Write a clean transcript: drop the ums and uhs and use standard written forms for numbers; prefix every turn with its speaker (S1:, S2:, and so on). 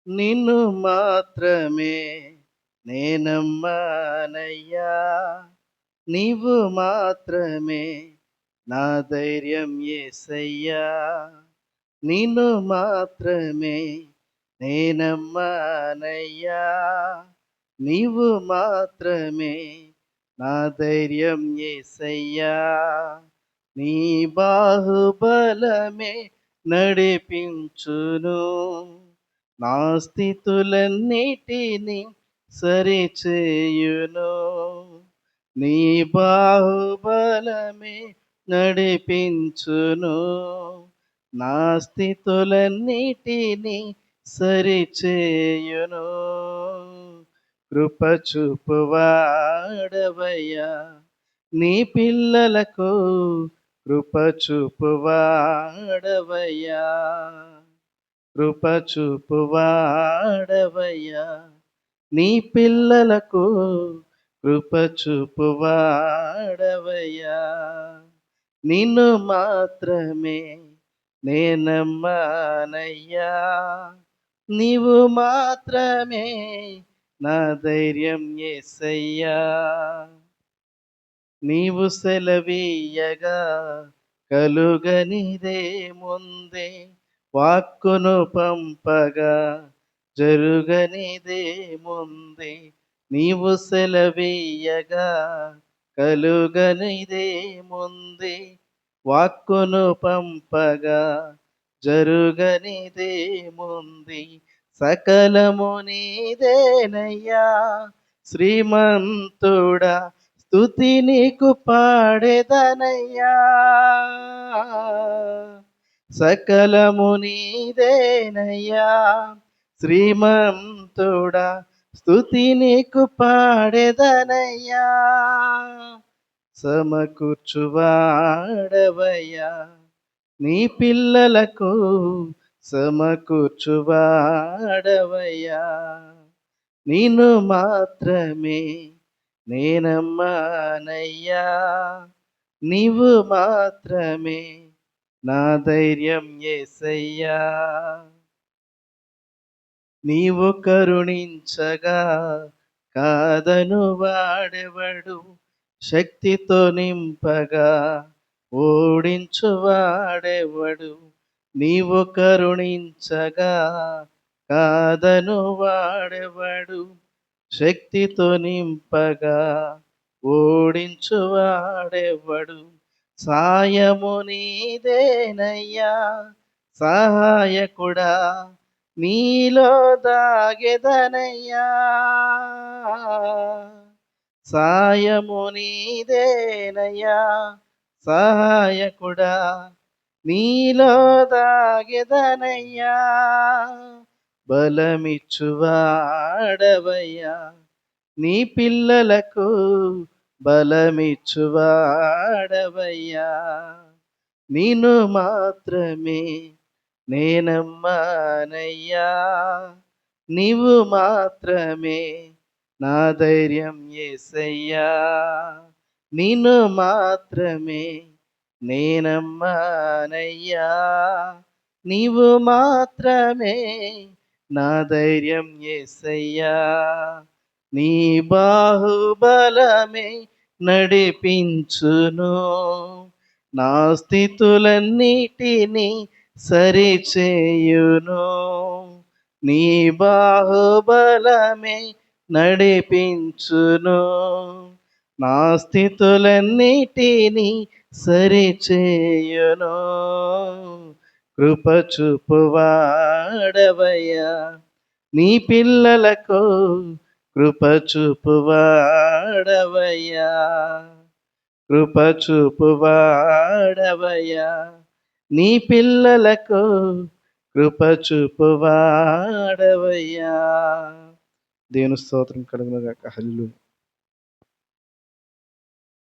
S1: నిన్ను మాత్రమే నేనమ్మానయ్యా. నీవు మాత్రమే నా ధైర్యం యేసయ్యా. నిన్ను మాత్రమే నేనమ్మానయ్యా. నీవు మాత్రమే నా ధైర్యం యేసయ్యా. నీ బాహుబలమే నడిపించును, నా స్థితులన్నిటిని సరిచేయును. నీ బాహుబలమే నడిపించును, నా స్థితులన్నిటిని సరిచేయును. కృప చూపువాడవయ్యా నీ పిల్లలకు, కృప చూపువాడవయ్యా. కృప చూపువాడవయ్యా నీ పిల్లలకు, కృప చూపువాడవయ్యా. నిన్ను మాత్రమే నేనమ్మానయ్యా. నీవు మాత్రమే నా ధైర్యం యేసయ్యా. నీవు సెలవీయగా కలుగనిదే ముందే, వాక్కును పంపగా జరుగనిదే ముందే. నీవు సెలవీయగా కలుగనిదే ముందే, వాక్కును పంపగా జరుగనిదే ముందే. సకలము నీదేనయ్యా శ్రీమంతుడా, స్తుతి నీకు పాడెదనయ్యా. సకలము నీదేనయ్యా శ్రీమంతుడా, స్తుతి నీకు పాడెదనయ్యా. సమకూర్చువాడవయ్యా నీ పిల్లలకు, సమకూర్చువాడవయ్యా. నిన్ను మాత్రమే నేనమ్మానయ్యా. నీవు మాత్రమే నా ధైర్యం యేసయ్యా. నీవు కరుణించగా కాదను వాడెవడు, శక్తితో నింపగా ఓడించువాడెవడు. నీవు కరుణించగా కాదను వాడెవడు, శక్తితో నింపగా ఓడించువాడెవడు. సాయము నీదేనయ్యా సహాయకుడా, నీలో దాగెదనయ్యా. సాయము నీదేనయ్యా సహాయకుడా, నీలో దాగెదనయ్యా. బలమిచ్చువాడవయ్యా నీ పిల్లలకు, బలమిచ్చువాడవయ్యా. నిన్ను మాత్రమే నేనమ్మానయ్యా. నీవు మాత్రమే నా ధైర్యం యేసయ్యా. నిన్ను మాత్రమే నేనమ్మానయ్యా. నీవు మాత్రమే నా ధైర్యం యేసయ్యా. నీ బాహుబలమే నడిపించును, నా స్థితులన్నిటిని సరిచేయును. నీ బాహుబలమే నడిపించును, నా స్థితులన్నిటిని సరిచేయును. కృప చూపువాడవయ్యా నీ పిల్లలకు, కృప చూపువాడవయ్యా. కృప చూపువాడవయ్యా నీ పిల్లలకు, కృప చూపువాడవయ్యా. దేవుని స్తోత్రం కలుగునుగాక. హల్లెలూయా.